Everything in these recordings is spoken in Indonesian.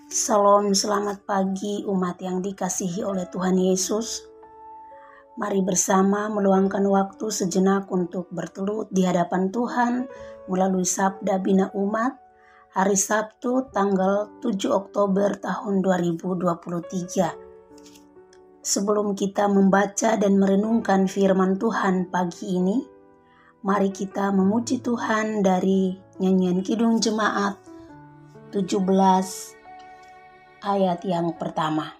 Salam, selamat pagi umat yang dikasihi oleh Tuhan Yesus. Mari bersama meluangkan waktu sejenak untuk bertelut di hadapan Tuhan melalui Sabda Bina Umat hari Sabtu tanggal 7 Oktober tahun 2023. Sebelum kita membaca dan merenungkan firman Tuhan pagi ini, mari kita memuji Tuhan dari nyanyian Kidung Jemaat 17 ayat yang pertama.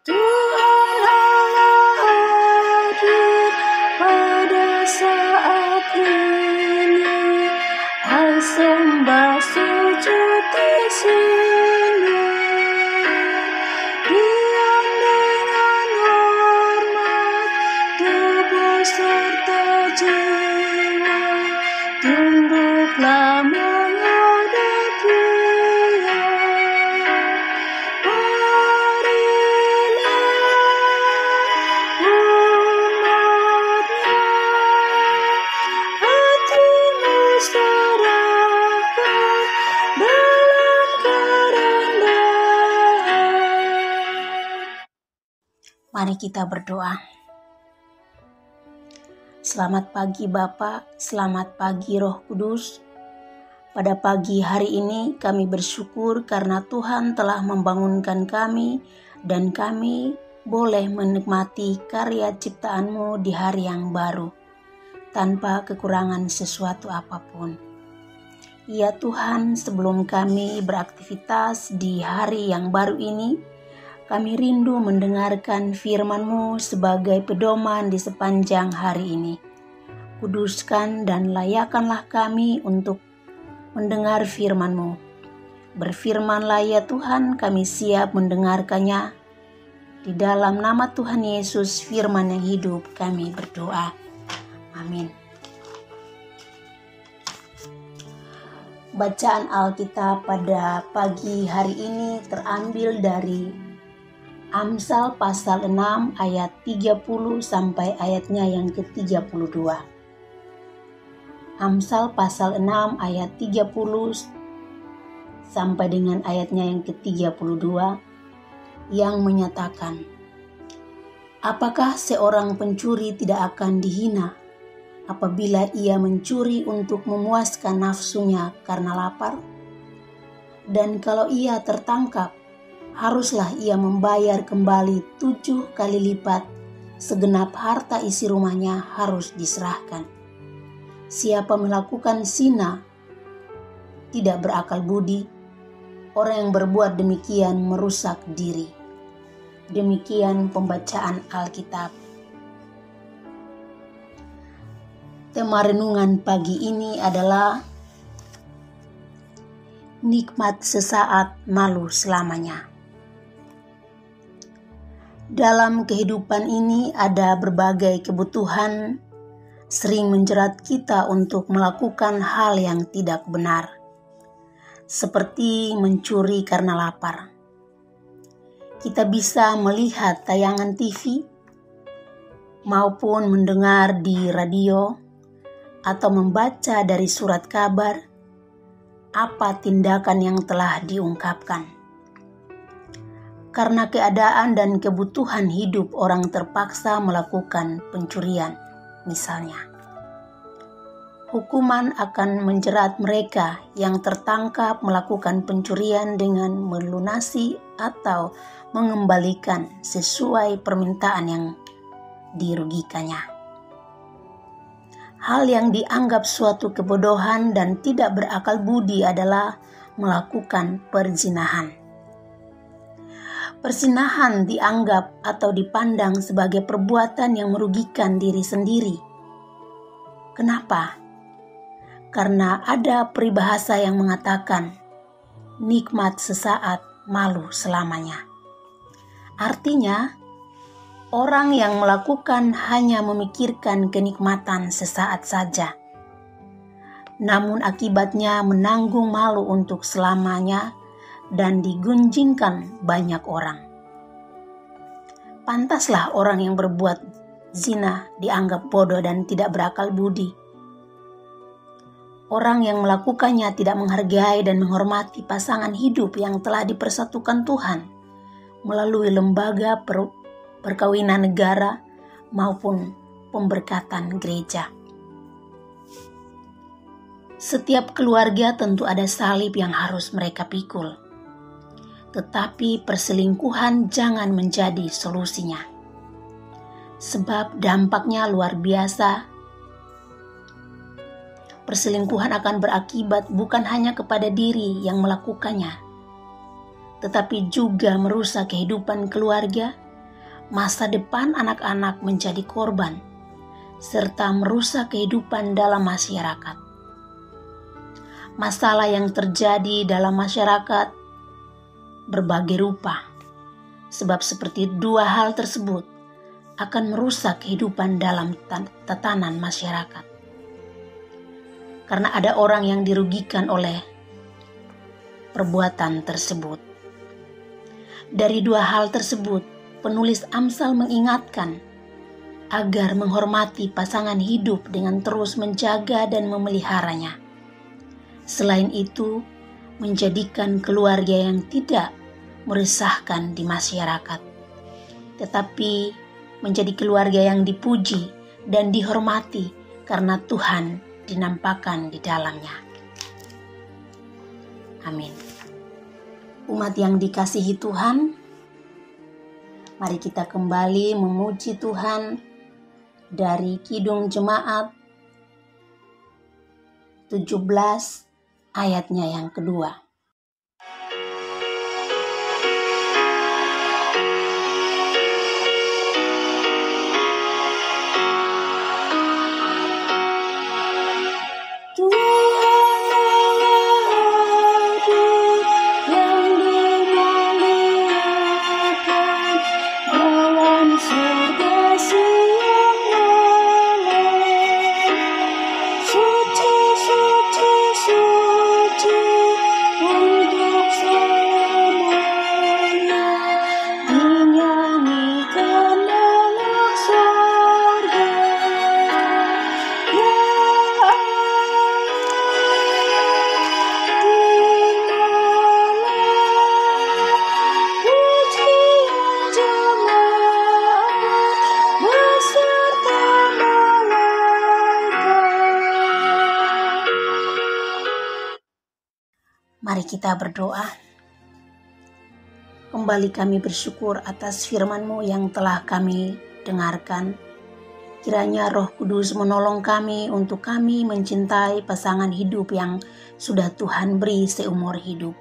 Tuhan Allah hadir pada saat ini, hai sembah sujud di sini. Diam dengan hormat, tubuh serta jiwa, tunduklah menghadap Dia. Mari kita berdoa. Selamat pagi Bapa, selamat pagi Roh Kudus. Pada pagi hari ini kami bersyukur karena Tuhan telah membangunkan kami dan kami boleh menikmati karya ciptaan-Mu di hari yang baru, tanpa kekurangan sesuatu apapun. Ya Tuhan, sebelum kami beraktivitas di hari yang baru ini, kami rindu mendengarkan firman-Mu sebagai pedoman di sepanjang hari ini. Kuduskan dan layakkanlah kami untuk mendengar firman-Mu. Berfirmanlah ya Tuhan, kami siap mendengarkannya. Di dalam nama Tuhan Yesus, firman yang hidup, kami berdoa. Amin. Bacaan Alkitab pada pagi hari ini terambil dari Amsal pasal 6 ayat 30 sampai ayatnya yang ke-32. Amsal pasal 6 ayat 30 sampai dengan ayatnya yang ke-32 yang menyatakan, apakah seorang pencuri tidak akan dihina apabila ia mencuri untuk memuaskan nafsunya karena lapar? Dan kalau ia tertangkap, haruslah ia membayar kembali 7 kali lipat, segenap harta isi rumahnya harus diserahkan. Siapa melakukan zina tidak berakal budi, orang yang berbuat demikian merusak diri. Demikian pembacaan Alkitab. Tema renungan pagi ini adalah nikmat sesaat, malu selamanya. Dalam kehidupan ini ada berbagai kebutuhan sering menjerat kita untuk melakukan hal yang tidak benar, seperti mencuri karena lapar. Kita bisa melihat tayangan TV maupun mendengar di radio atau membaca dari surat kabar apa tindakan yang telah diungkapkan. Karena keadaan dan kebutuhan hidup, orang terpaksa melakukan pencurian, misalnya. Hukuman akan menjerat mereka yang tertangkap melakukan pencurian dengan melunasi atau mengembalikan sesuai permintaan yang dirugikannya. Hal yang dianggap suatu kebodohan dan tidak berakal budi adalah melakukan perzinahan. Perzinahan dianggap atau dipandang sebagai perbuatan yang merugikan diri sendiri. Kenapa? Karena ada peribahasa yang mengatakan, nikmat sesaat, malu selamanya. Artinya, orang yang melakukan hanya memikirkan kenikmatan sesaat saja, namun akibatnya menanggung malu untuk selamanya dan digunjingkan banyak orang. Pantaslah orang yang berbuat zina dianggap bodoh dan tidak berakal budi. Orang yang melakukannya tidak menghargai dan menghormati pasangan hidup yang telah dipersatukan Tuhan melalui lembaga perkawinan negara maupun pemberkatan gereja. Setiap keluarga tentu ada salib yang harus mereka pikul. Tetapi perselingkuhan jangan menjadi solusinya. Sebab dampaknya luar biasa. Perselingkuhan akan berakibat bukan hanya kepada diri yang melakukannya, tetapi juga merusak kehidupan keluarga, masa depan anak-anak menjadi korban, serta merusak kehidupan dalam masyarakat. Masalah yang terjadi dalam masyarakat berbagai rupa, sebab seperti dua hal tersebut akan merusak kehidupan dalam tatanan masyarakat. Karena ada orang yang dirugikan oleh perbuatan tersebut. Dari dua hal tersebut, penulis Amsal mengingatkan agar menghormati pasangan hidup dengan terus menjaga dan memeliharanya. Selain itu, menjadikan keluarga yang tidak meresahkan di masyarakat, tetapi menjadi keluarga yang dipuji dan dihormati karena Tuhan dinampakkan di dalamnya. Amin. Umat yang dikasihi Tuhan, mari kita kembali memuji Tuhan dari Kidung Jemaat 17 ayatnya yang kedua. Mari kita berdoa. Kembali kami bersyukur atas firman-Mu yang telah kami dengarkan. Kiranya Roh Kudus menolong kami untuk kami mencintai pasangan hidup yang sudah Tuhan beri seumur hidup.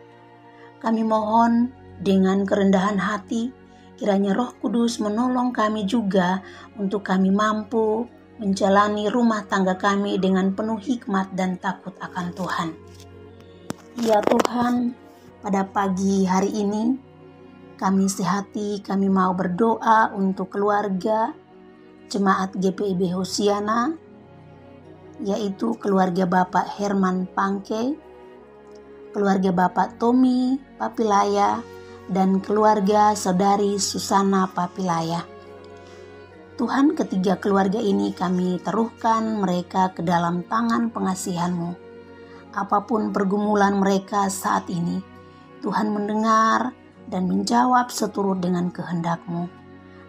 Kami mohon dengan kerendahan hati, kiranya Roh Kudus menolong kami juga untuk kami mampu menjalani rumah tangga kami dengan penuh hikmat dan takut akan Tuhan. Ya Tuhan, pada pagi hari ini kami sehati, kami mau berdoa untuk keluarga Jemaat GPIB Hosiana, yaitu keluarga Bapak Herman Pangke, keluarga Bapak Tommy Papilaya, dan keluarga Saudari Susana Papilaya. Tuhan, ketiga keluarga ini kami taruhkan mereka ke dalam tangan pengasihan-Mu. Apapun pergumulan mereka saat ini, Tuhan mendengar dan menjawab seturut dengan kehendak-Mu,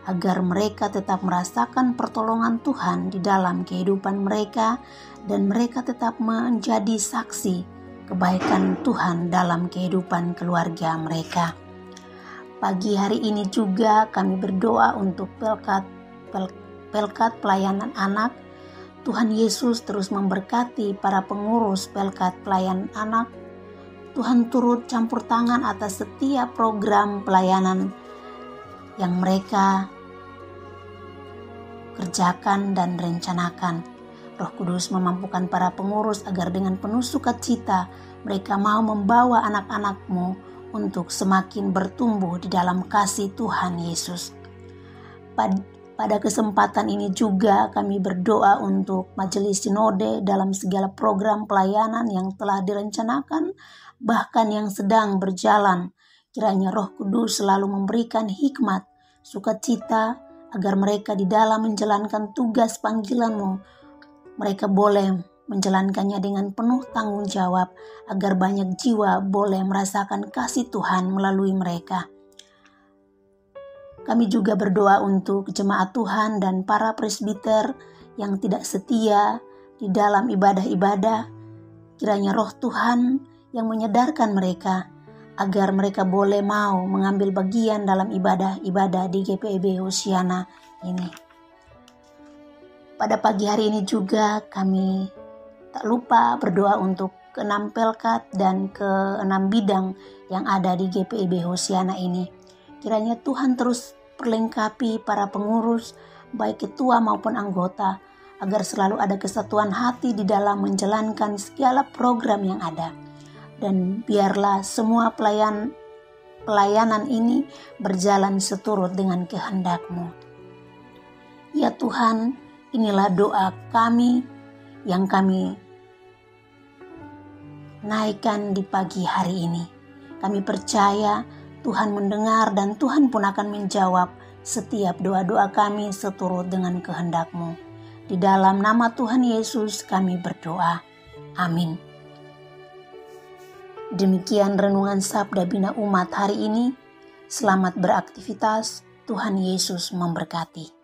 agar mereka tetap merasakan pertolongan Tuhan di dalam kehidupan mereka dan mereka tetap menjadi saksi kebaikan Tuhan dalam kehidupan keluarga mereka. Pagi hari ini juga kami berdoa untuk Pelkat Pelayanan Anak. Tuhan Yesus terus memberkati para pengurus Pelkat Pelayanan Anak. Tuhan turut campur tangan atas setiap program pelayanan yang mereka kerjakan dan rencanakan. Roh Kudus memampukan para pengurus agar dengan penuh sukacita mereka mau membawa anak-anak-Mu untuk semakin bertumbuh di dalam kasih Tuhan Yesus. Pada kesempatan ini juga kami berdoa untuk Majelis Sinode dalam segala program pelayanan yang telah direncanakan, bahkan yang sedang berjalan. Kiranya Roh Kudus selalu memberikan hikmat sukacita, agar mereka di dalam menjalankan tugas panggilan-Mu, mereka boleh menjalankannya dengan penuh tanggung jawab, agar banyak jiwa boleh merasakan kasih Tuhan melalui mereka. Kami juga berdoa untuk jemaat Tuhan dan para presbiter yang tidak setia di dalam ibadah-ibadah. Kiranya Roh Tuhan yang menyadarkan mereka agar mereka boleh mau mengambil bagian dalam ibadah-ibadah di GPIB Hosiana ini. Pada pagi hari ini juga kami tak lupa berdoa untuk ke-6 Pelkat dan ke-6 bidang yang ada di GPIB Hosiana ini. Kiranya Tuhan terus perlengkapi para pengurus, baik ketua maupun anggota, agar selalu ada kesatuan hati di dalam menjalankan segala program yang ada. Dan biarlah semua pelayanan ini berjalan seturut dengan kehendak-Mu. Ya Tuhan, inilah doa kami yang kami naikkan di pagi hari ini. Kami percaya Tuhan mendengar dan Tuhan pun akan menjawab setiap doa-doa kami seturut dengan kehendak-Mu. Di dalam nama Tuhan Yesus kami berdoa. Amin. Demikian renungan Sabda Bina Umat hari ini. Selamat beraktivitas. Tuhan Yesus memberkati.